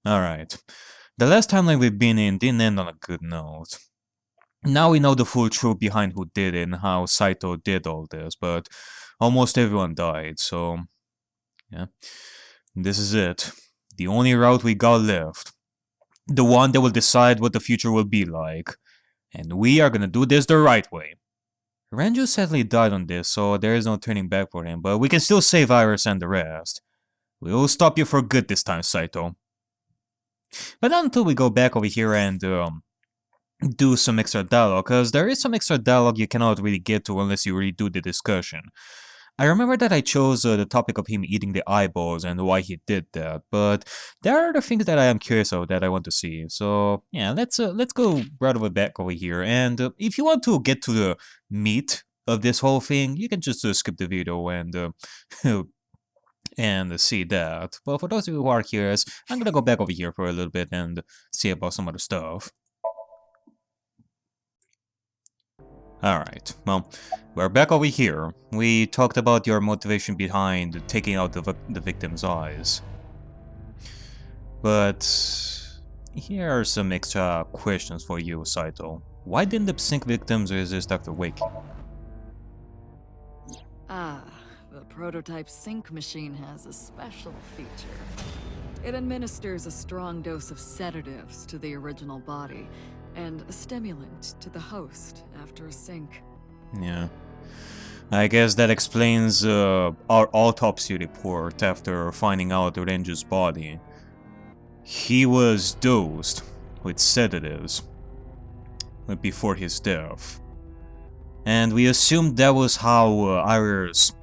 Alright. The last timeline we've been in didn't end on a good note. Now we know the full truth behind who did it and how Saito did all this, but almost everyone died, so yeah. This is it. The only route we got left. The one that will decide what the future will be like. And we are gonna do this the right way. Renju sadly died on this, so there is no turning back for him, but we can still save Iris and the rest. We will stop you for good this time, Saito. But not until we go back over here and do some extra dialogue, because there is some extra dialogue you cannot really get to unless you redo the discussion. I remember that I chose the topic of him eating the eyeballs and why he did that, but there are the things that I am curious of that I want to see. So yeah, let's go right over back over here. And if you want to get to the meat of this whole thing, you can just skip the video and and see that. But for those of you who are curious, I'm gonna go back over here for a little bit and see about some other stuff. Alright, well, we're back over here. We talked about your motivation behind taking out the victim's eyes. But here are some extra questions for you, Saito. Why didn't the Psync victims resist after waking? Ah, the prototype Psync machine has a special feature. It administers a strong dose of sedatives to the original body, and a stimulant to the host after a sync. Yeah. I guess that explains our autopsy report after finding out Renju's body. He was dosed with sedatives before his death. And we assumed that was how Iris...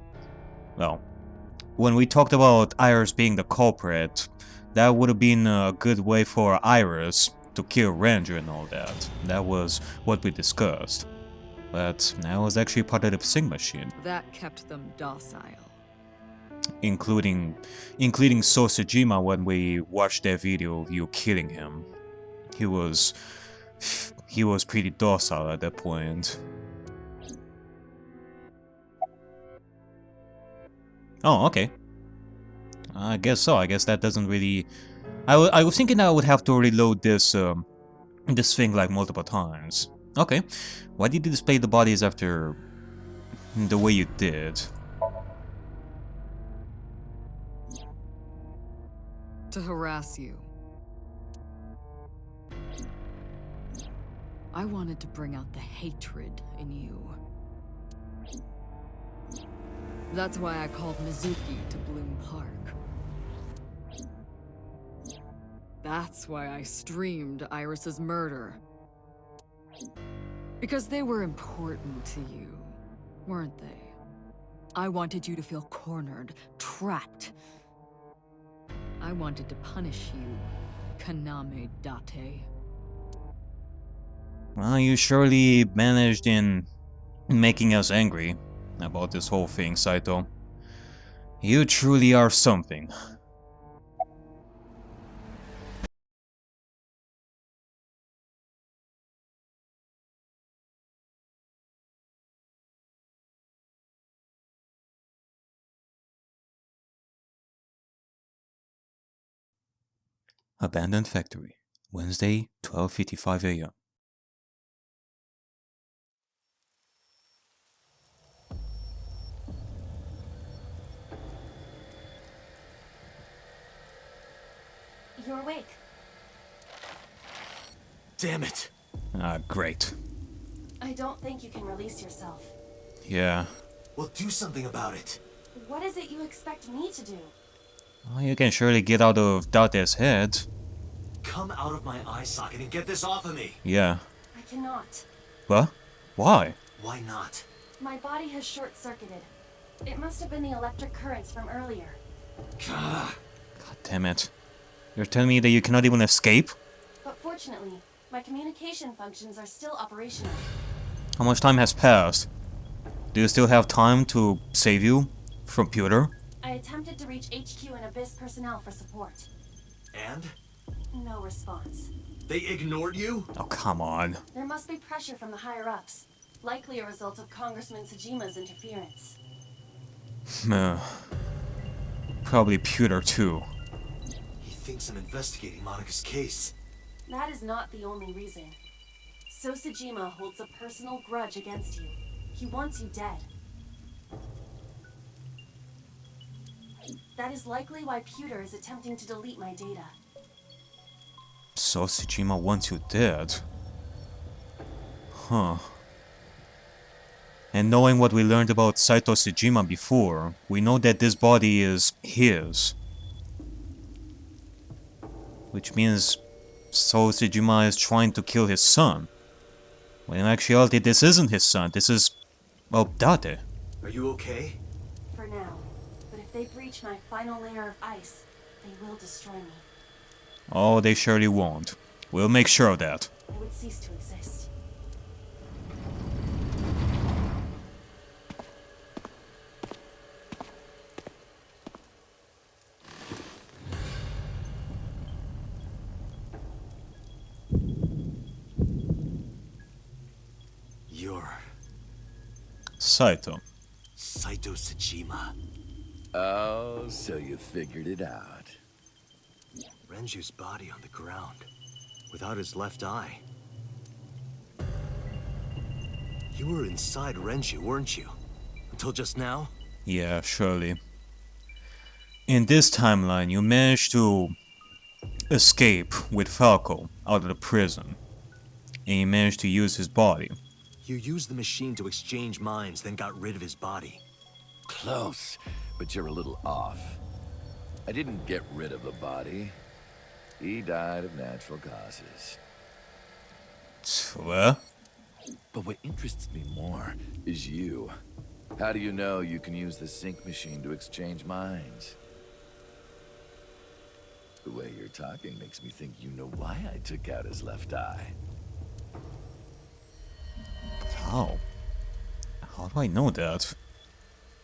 Well, when we talked about Iris being the culprit, that would have been a good way for Iris to kill Renju and all that. That was what we discussed. But that was actually part of the Psync machine. That kept them docile. Including Sosejima when we watched that video of you killing him. He was pretty docile at that point. Oh, okay. I guess so. I guess that doesn't really... I was thinking I would have to reload this this thing like multiple times. Okay. Why did you display the bodies after the way you did? To harass you. I wanted to bring out the hatred in you. That's why I called Mizuki to Bloom Park. That's why I streamed Iris's murder. Because they were important to you, weren't they? I wanted you to feel cornered, trapped. I wanted to punish you, Kaname Date. Well, you surely managed in making us angry about this whole thing, Saito. You truly are something. Abandoned Factory, Wednesday, 12:55 a.m. You're awake. Damn it. Ah, great. I don't think you can release yourself. Yeah. Well, do something about it. What is it you expect me to do? Well, you can surely get out of Date's head. Come out of my eye socket and get this off of me. Yeah. I cannot. What? Why? Why not? My body has short-circuited. It must have been the electric currents from earlier. Gah. God damn it. You're telling me that you cannot even escape? But fortunately, my communication functions are still operational. How much time has passed? Do you still have time to save you from Pewter? I attempted to reach HQ and Abyss personnel for support. And? No response. They ignored you? Oh, come on. There must be pressure from the higher-ups. Likely a result of Congressman Tsujima's interference. Probably Pewter too. He thinks I'm investigating Monika's case. That is not the only reason. Sosajima holds a personal grudge against you. He wants you dead. That is likely why Pewter is attempting to delete my data. So Sejima wants you dead. Huh. And knowing what we learned about Saito Sejima before, we know that this body is his. Which means So Sejima is trying to kill his son. When in actuality this isn't his son, this is... well, Date. Are you okay? For now. But if they breach my final layer of ice, they will destroy me. Oh, they surely won't. We'll make sure of that. I would cease to exist. You're Saito. Saito Sejima. Oh, so you figured it out. Renju's body on the ground, without his left eye. You were inside Renju, weren't you? Until just now? Yeah, surely. In this timeline, you managed to escape with Falco out of the prison. And you managed to use his body. You used the machine to exchange minds, then got rid of his body. Close, but you're a little off. I didn't get rid of the body. He died of natural causes. Well? But what interests me more is you. How do you know you can use the Psync machine to exchange minds? The way you're talking makes me think you know why I took out his left eye. How? How do I know that?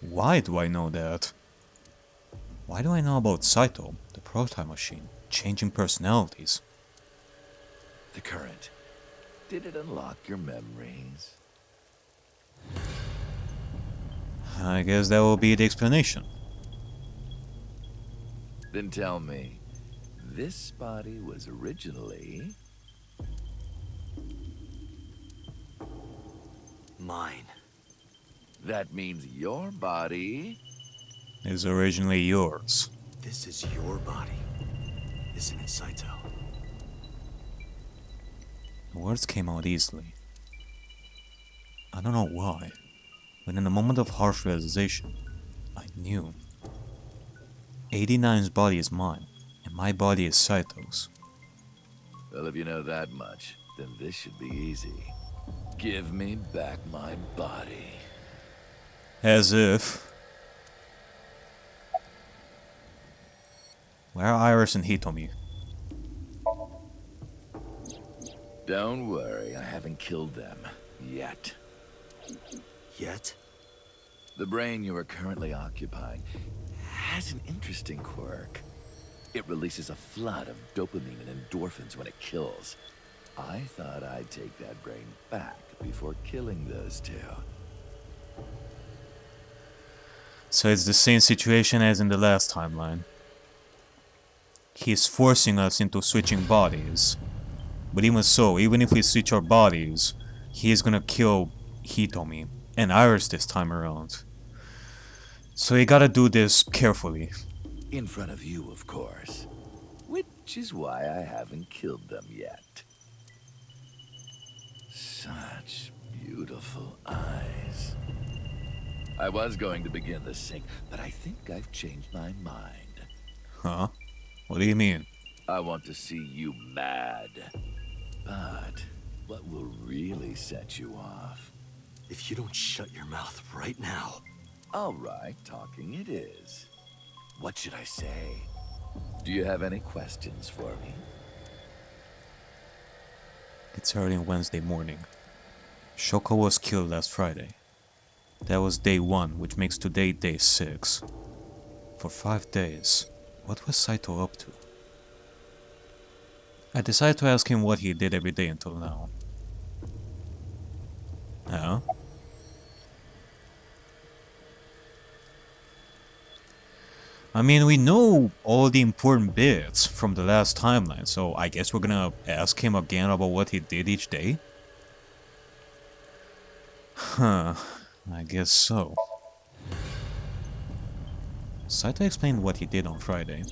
Why do I know that? Why do I know about Saito, the prototype machine, changing personalities? The current. Did it unlock your memories? I guess that will be the explanation. Then tell me, this body was originally... Mine. That means your body... Is originally yours. This is your body, isn't it, Saito? The words came out easily. I don't know why, but in a moment of harsh realization, I knew. 89's body is mine, and my body is Saito's. Well, if you know that much, then this should be easy. Give me back my body. As if... Where are Iris and Hitomi? Don't worry, I haven't killed them. Yet. Yet? The brain you are currently occupying has an interesting quirk. It releases a flood of dopamine and endorphins when it kills. I thought I'd take that brain back before killing those two. So it's the same situation as in the last timeline. He's forcing us into switching bodies. But even so, even if we switch our bodies, he's gonna kill Hitomi and Iris this time around. So you gotta do this carefully. In front of you, of course. Which is why I haven't killed them yet. Such beautiful eyes. I was going to begin the Psync, but I think I've changed my mind. Huh? What do you mean? I want to see you mad. But what will really set you off? If you don't shut your mouth right now. All right, talking it is. What should I say? Do you have any questions for me? It's early Wednesday morning. Shoko was killed last Friday. That was day 1, which makes today day 6. For 5 days, what was Saito up to? I decided to ask him what he did every day until now. Huh? I mean, we know all the important bits from the last timeline, so I guess we're gonna ask him again about what he did each day? Huh, I guess so. Saito explained what he did on Friday.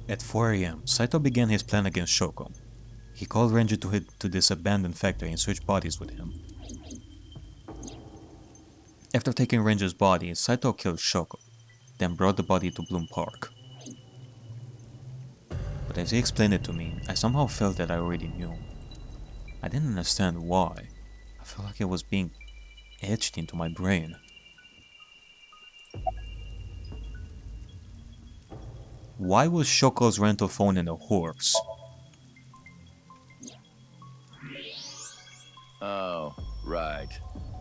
At 4 AM, Saito began his plan against Shoko. He called Renji to head to this abandoned factory and switch bodies with him. After taking Renji's body, Saito killed Shoko, then brought the body to Bloom Park. But as he explained it to me, I somehow felt that I already knew. I didn't understand why. I felt like it was being etched into my brain. Why was Shoko's rental phone in a horse? Oh, right.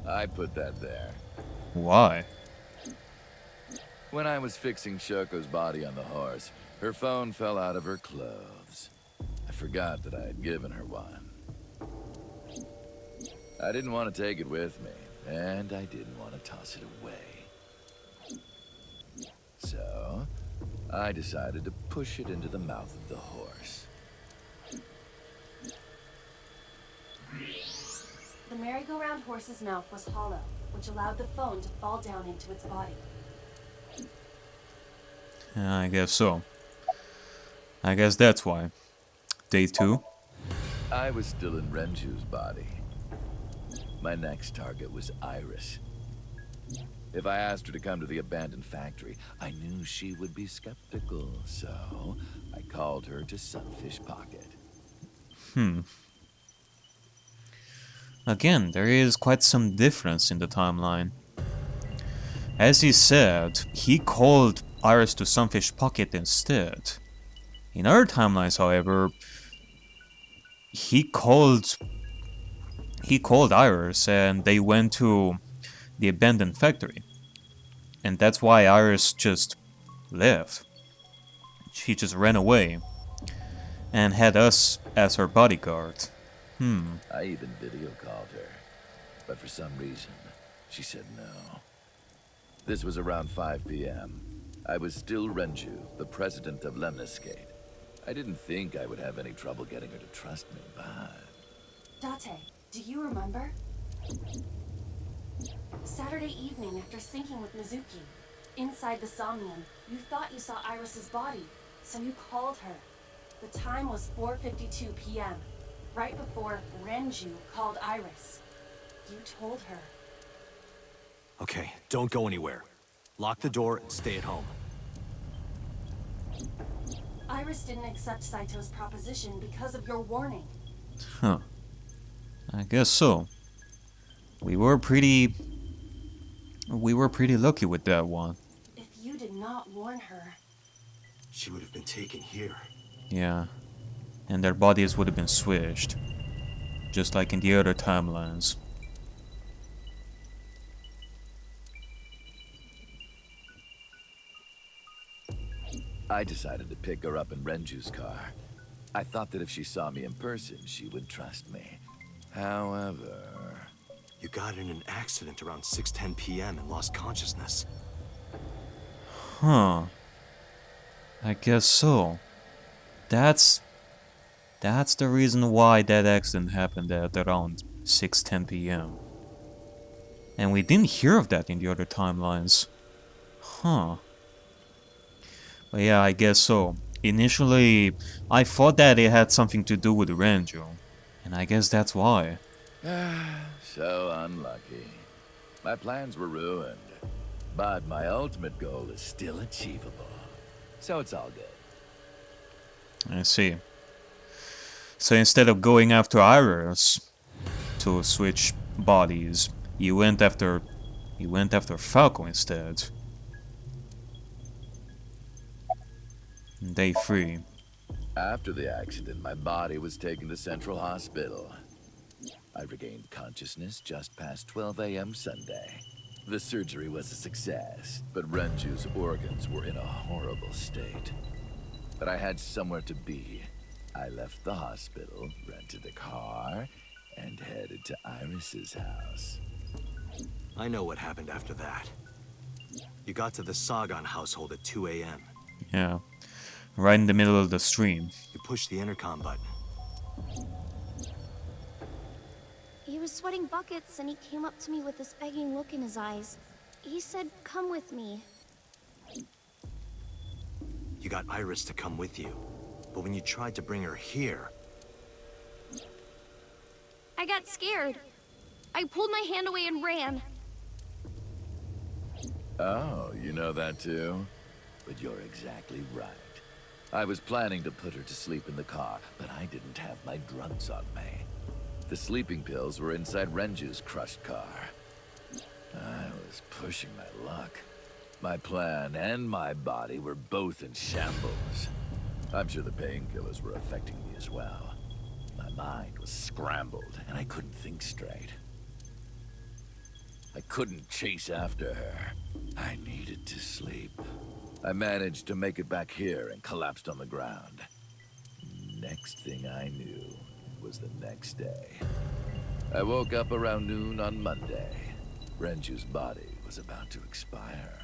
I put that there. Why? When I was fixing Shoko's body on the horse, her phone fell out of her clothes. I forgot that I had given her one. I didn't want to take it with me, and I didn't want to toss it away. So, I decided to push it into the mouth of the horse. The merry-go-round horse's mouth was hollow, which allowed the phone to fall down into its body. Yeah, I guess so. I guess that's why. Day 2? I was still in Renju's body. My next target was Iris. If I asked her to come to the abandoned factory, I knew she would be skeptical, so I called her to Sunfish Pocket. Again, there is quite some difference in the timeline. As he said, he called Iris to Sunfish Pocket instead. In other timelines, however, he called Iris and they went to the abandoned factory. And that's why Iris just left. She just ran away and had us as her bodyguard. I even video called her, but for some reason, she said no. This was around 5 p.m. I was still Renju, the president of Lemniscate. I didn't think I would have any trouble getting her to trust me, but... Date, do you remember? Saturday evening after syncing with Mizuki, inside the Somnium, you thought you saw Iris's body, so you called her. The time was 4:52 p.m., right before Renju called Iris. You told her. Okay, don't go anywhere. Lock the door and stay at home. Iris didn't accept Saito's proposition because of your warning. Huh. I guess so. We were pretty lucky with that one. If you did not warn her... She would have been taken here. Yeah. And their bodies would have been switched. Just like in the other timelines. I decided to pick her up in Renju's car. I thought that if she saw me in person, she would trust me. However... You got in an accident around 6:10 p.m. and lost consciousness. Huh. I guess so. That's the reason why that accident happened at around 6:10 p.m. And we didn't hear of that in the other timelines. Huh. But yeah, I guess so. Initially, I thought that it had something to do with Renju. And I guess that's why. So unlucky. My plans were ruined. But my ultimate goal is still achievable. So it's all good. I see. So instead of going after Iris to switch bodies, you went after Falco instead. Day 3. After the accident, my body was taken to Central Hospital. I regained consciousness just past 12 a.m. Sunday. The surgery was a success, but Renju's organs were in a horrible state. But I had somewhere to be. I left the hospital, rented a car, and headed to Iris's house. I know what happened after that. You got to the Sagan household at 2 a.m. Yeah. Right in the middle of the stream. You pushed the intercom button. He was sweating buckets and he came up to me with this begging look in his eyes. He said, "Come with me." You got Iris to come with you. But when you tried to bring her here... I got scared. I pulled my hand away and ran. Oh, you know that too? But you're exactly right. I was planning to put her to sleep in the car, but I didn't have my drugs on me. The sleeping pills were inside Renju's crushed car. I was pushing my luck. My plan and my body were both in shambles. I'm sure the painkillers were affecting me as well. My mind was scrambled, and I couldn't think straight. I couldn't chase after her. I needed to sleep. I managed to make it back here and collapsed on the ground. Next thing I knew was the next day. I woke up around noon on Monday. Renju's body was about to expire.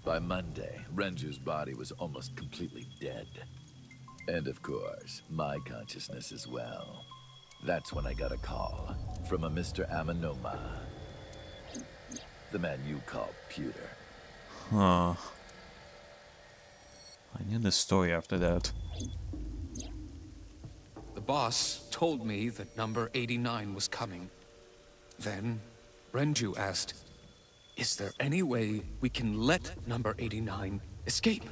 By Monday, Renju's body was almost completely dead. And of course, my consciousness as well. That's when I got a call from a Mr. Amanoma. The man you call Pewter. Huh. I knew the story after that. The boss told me that number 89 was coming. Then, Renju asked, "Is there any way we can let number 89 escape?"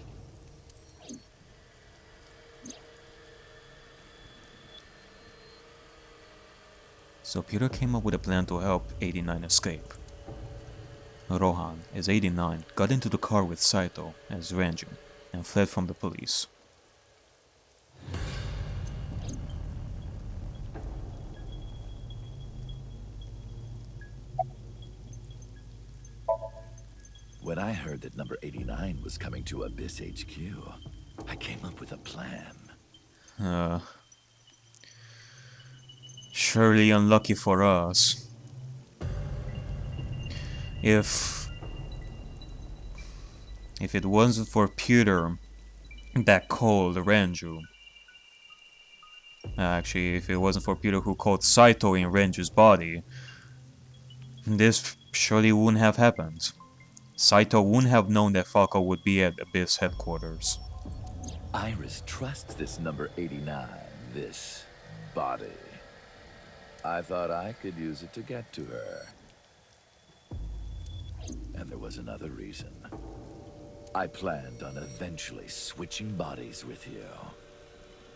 So Peter came up with a plan to help 89 escape. Rohan, as 89, got into the car with Saito as Renju and fled from the police. When I heard that number 89 was coming to Abyss HQ, I came up with a plan. Surely unlucky for us. If it wasn't for Peter that called Renju, actually, if it wasn't for Peter who called Saito in Renju's body, this surely wouldn't have happened. Saito wouldn't have known that Falco would be at Abyss headquarters. Iris trusts this number 89, this body. I thought I could use it to get to her. And there was another reason. I planned on eventually switching bodies with you.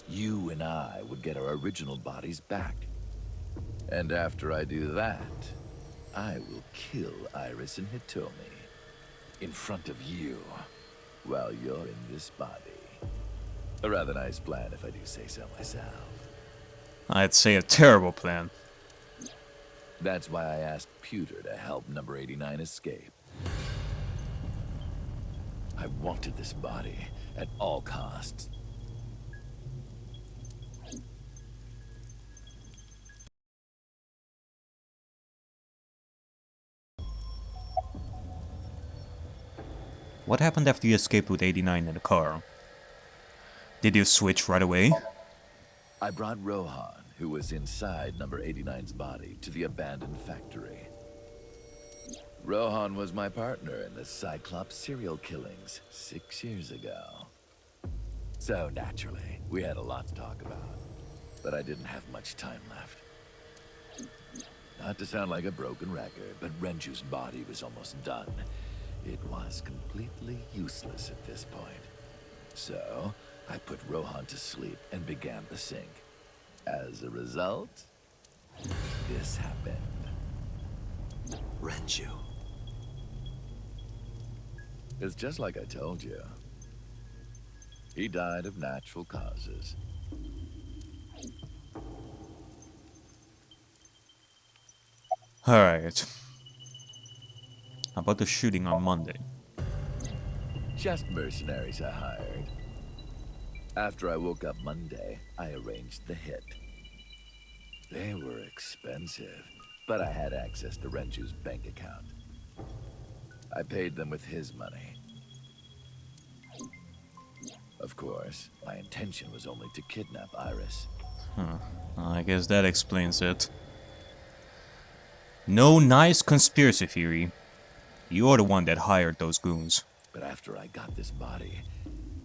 You and I would get our original bodies back. And after I do that, I will kill Iris and Hitomi in front of you while you're in this body. A rather nice plan if I do say so myself. I'd say a terrible plan. That's why I asked Pewter to help number 89 escape. I wanted this body at all costs. What happened after you escaped with 89 in the car? Did you switch right away? I brought Rohan, who was inside number 89's body, to the abandoned factory. Rohan was my partner in the Cyclops serial killings 6 years ago. So naturally, we had a lot to talk about, but I didn't have much time left. Not to sound like a broken record, but Renju's body was almost done. It was completely useless at this point. So, I put Rohan to sleep and began the Psync. As a result, this happened. Renju. It's just like I told you. He died of natural causes. Alright. How about the shooting on Monday? Just mercenaries I hired. After I woke up Monday, I arranged the hit. They were expensive, but I had access to Renju's bank account. I paid them with his money. Of course, my intention was only to kidnap Iris. Huh. I guess that explains it. No nice conspiracy theory. You're the one that hired those goons. But after I got this body,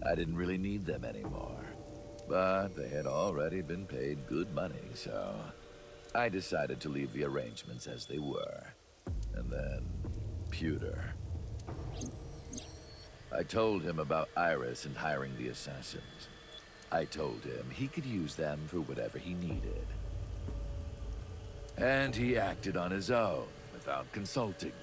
I didn't really need them anymore. But they had already been paid good money, so I decided to leave the arrangements as they were. And then, Pewter. I told him about Iris and hiring the assassins. I told him he could use them for whatever he needed. And he acted on his own, without consulting me.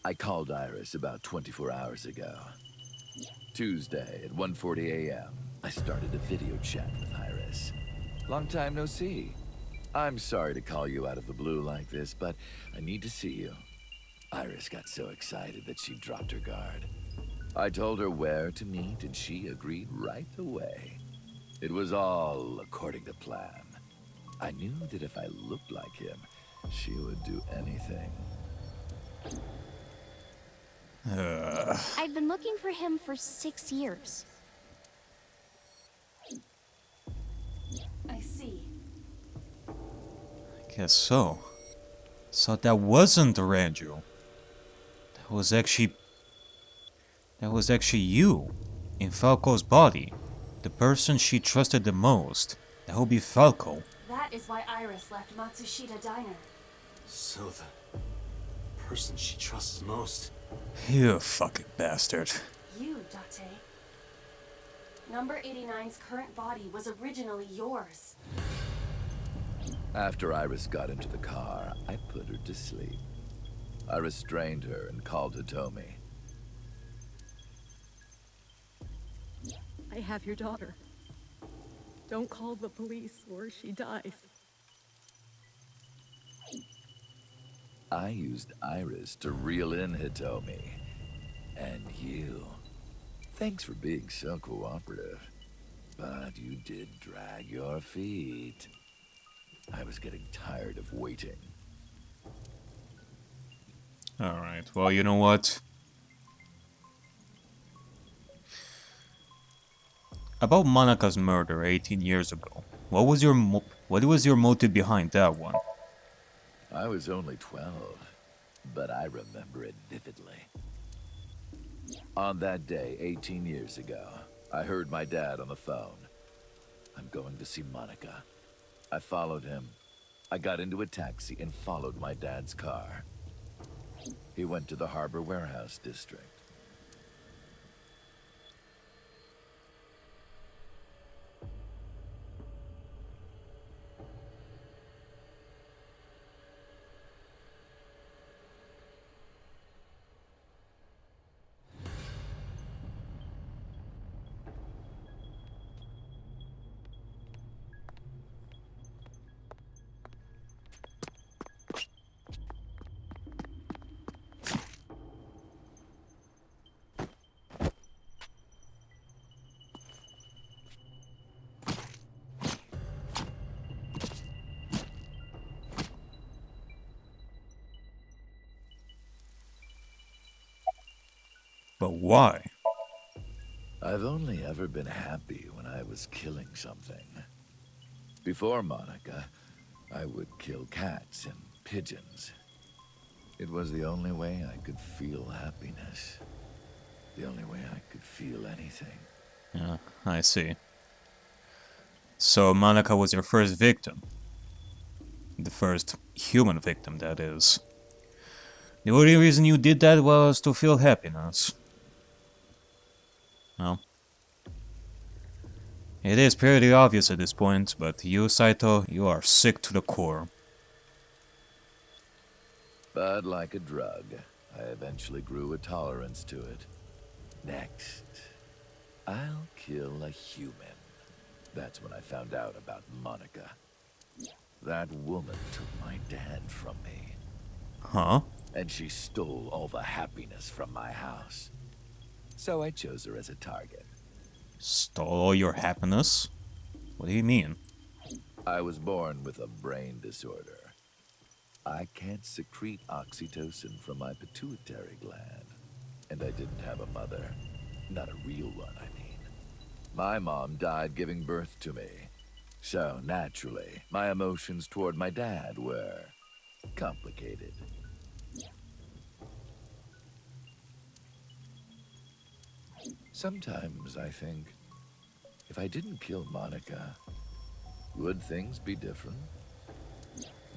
I called Iris about 24 hours ago. Tuesday at 1:40 a.m., I started a video chat with Iris. Long time no see. I'm sorry to call you out of the blue like this, but I need to see you. Iris got so excited that she dropped her guard. I told her where to meet, and she agreed right away. It was all according to plan. I knew that if I looked like him, she would do anything. I've been looking for him for 6 years. I see. Guess so. So that wasn't Ranju. That was actually you. In Falco's body. The person she trusted the most. That would be Falco. That is why Iris left Matsushita Diner. So the person she trusts most. You fucking bastard. You, Date. Number 89's current body was originally yours. After Iris got into the car, I put her to sleep. I restrained her and called Hitomi. I have your daughter. Don't call the police or she dies. I used Iris to reel in Hitomi. And you. Thanks for being so cooperative. But you did drag your feet. I was getting tired of waiting. Alright, well, you know what? About Monaka's murder 18 years ago. What was your motive behind that one? I was only 12, but I remember it vividly. On that day, 18 years ago, I heard my dad on the phone. I'm going to see Monica. I followed him. I got into a taxi and followed my dad's car. He went to the Harbor Warehouse District. But why? I've only ever been happy when I was killing something. Before Monica, I would kill cats and pigeons. It was the only way I could feel happiness. The only way I could feel anything. Yeah, I see. So Monica was your first victim. The first human victim, that is. The only reason you did that was to feel happiness. No. It is pretty obvious at this point, but you, Saito, you are sick to the core. But like a drug, I eventually grew a tolerance to it. Next, I'll kill a human. That's when I found out about Monica. That woman took my dad from me. Huh? And she stole all the happiness from my house. so I chose her as a target. Stole all your happiness? What do you mean? I was born with a brain disorder. I can't secrete oxytocin from my pituitary gland. And I didn't have a mother. Not a real one, I mean. My mom died giving birth to me. So, naturally, my emotions toward my dad were complicated. Sometimes I think, if I didn't kill Monica, would things be different?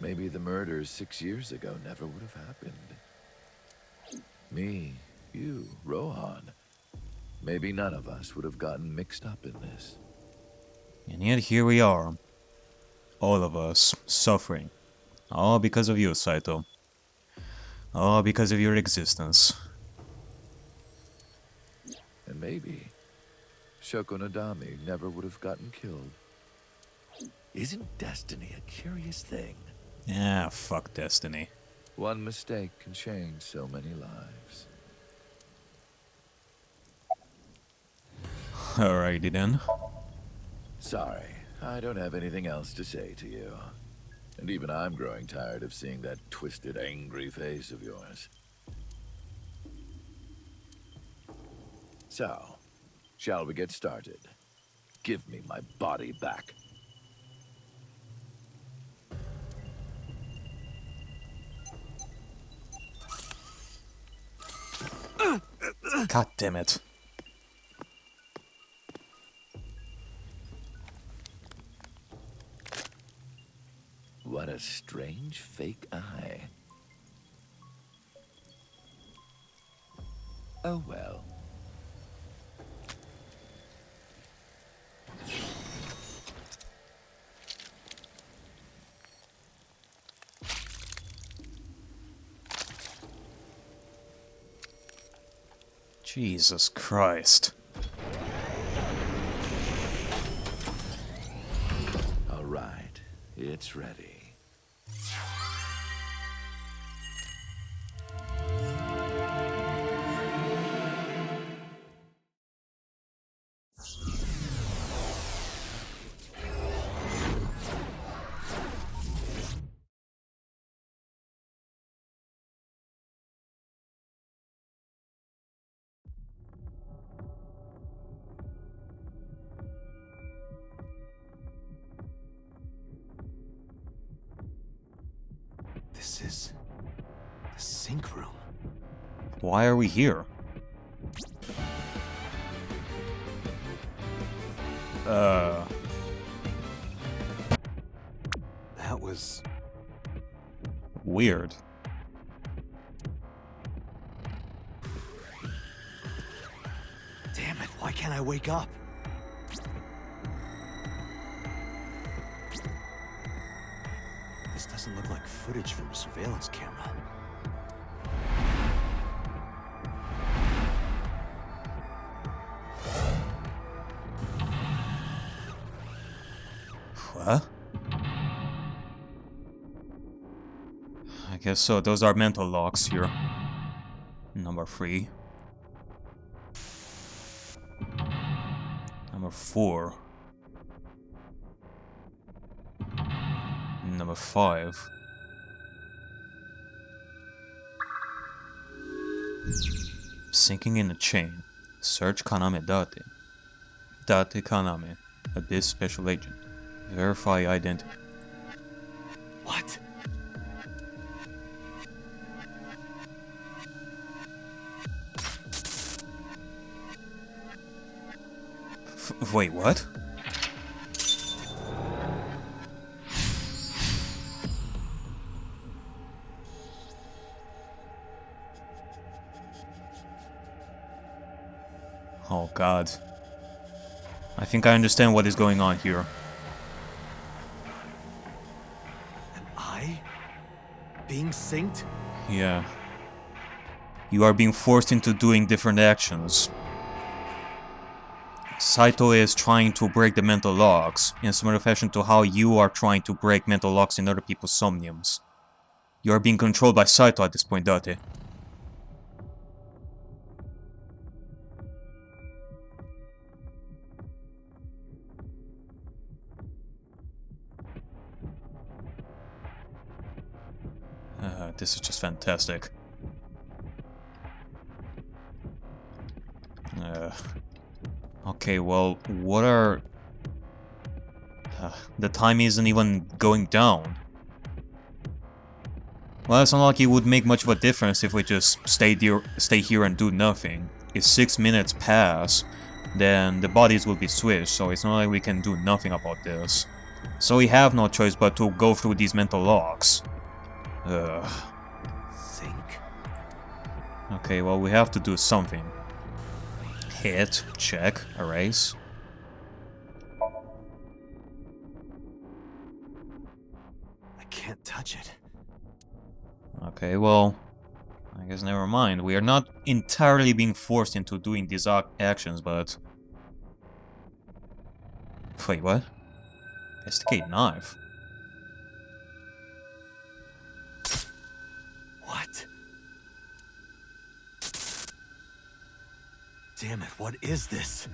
Maybe the murders 6 years ago never would have happened. Me, you, Rohan. Maybe none of us would have gotten mixed up in this. And yet here we are. All of us, suffering. All because of you, Saito. All because of your existence. And maybe Shoko Nodami never would have gotten killed. Isn't destiny a curious thing? Yeah, fuck destiny. One mistake can change so many lives. Alrighty then. Sorry, I don't have anything else to say to you. And even I'm growing tired of seeing that twisted, angry face of yours. So, shall we get started? Give me my body back. God damn it. What a strange fake eye. Oh well. Jesus Christ. All right, it's ready. This is the sync room. Why are we here? That was Weird. damn it, why can't I wake up? This doesn't look like footage from a surveillance camera. What? I guess so. Those are mental locks here. Number 3. Number 4. Number 5. Sinking in a chain. Search Kaname Date. Date Kaname. Abyss Special Agent. Verify identity. What? Wait, what? Oh god. I think I understand what is going on here. Am I being synced? Yeah. You are being forced into doing different actions. Saito is trying to break the mental locks in a similar fashion to how you are trying to break mental locks in other people's somniums. You are being controlled by Saito at this point, Date. This is just fantastic. Okay, well, what are... the time isn't even going down. Well, it's not like it would make much of a difference if we just stay here and do nothing. If 6 minutes pass, then the bodies will be switched, so it's not like we can do nothing about this. So we have no choice but to go through these mental locks. Psync? Okay, well, we have to do something. Hit, check, erase. I can't touch it. Okay, well, I guess never mind. We are not entirely being forced into doing these actions, but... Wait, what? Investigate knife. What? Damn it, what is this?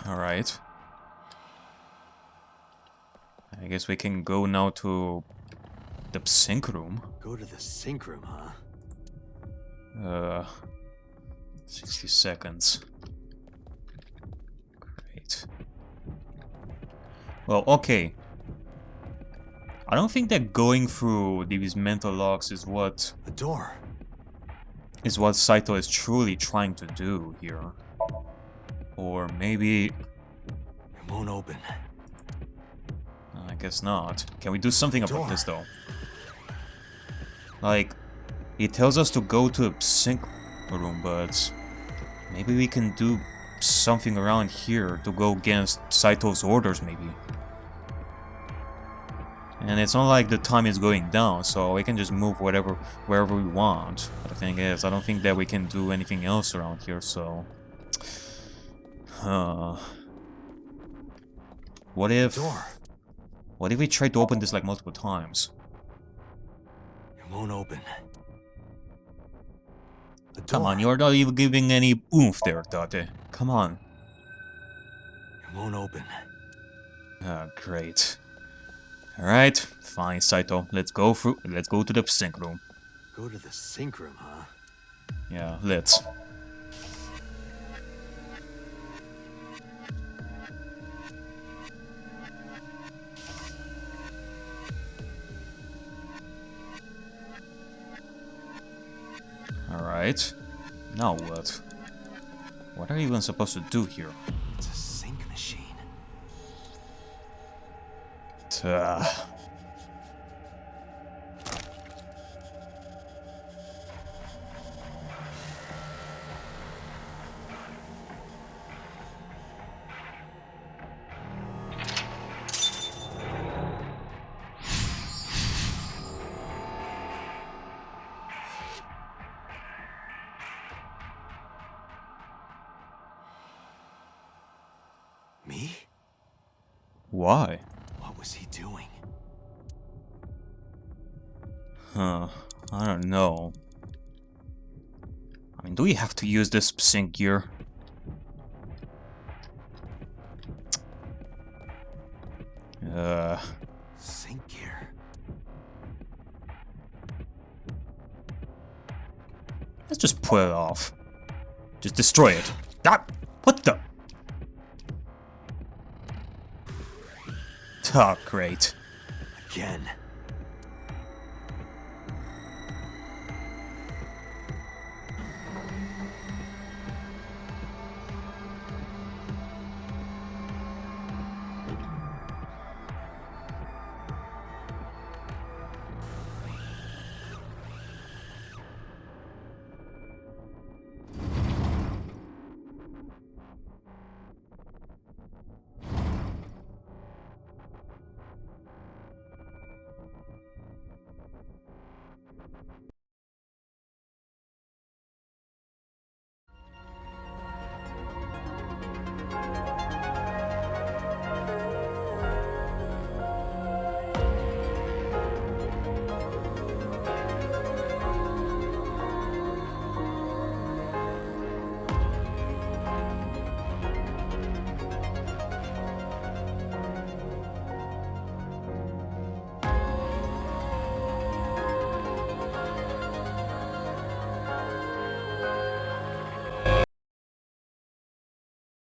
Alright. I guess we can go now to the Psync room. Go to the Psync room, huh? 60 seconds. Great. Well, okay. I don't think that going through these mental locks is what... The door. Is what Saito is truly trying to do here. Or maybe... It won't open. I guess not. Can we do something about this though? Like, it tells us to go to a Psync room, but maybe we can do something around here to go against Saito's orders, maybe. And it's not like the time is going down, so we can just move wherever we want. But the thing is, I don't think that we can do anything else around here, so... What if... What if we try to open this like multiple times? It won't open. Come on, you're not even giving any oomph there, Date. Come on. It won't open. Ah, great. Alright, fine, Saito. Let's go to the Psync room. Go to the Psync room, huh? Yeah, let's. Alright. Now what? What are you even supposed to do here? It's a Psync machine. Me? Why? What was he doing? I don't know. I mean, do we have to use this Psync gear? Psync gear. Let's just pull it off. Just destroy it. Ah, what the? Oh, great. Again.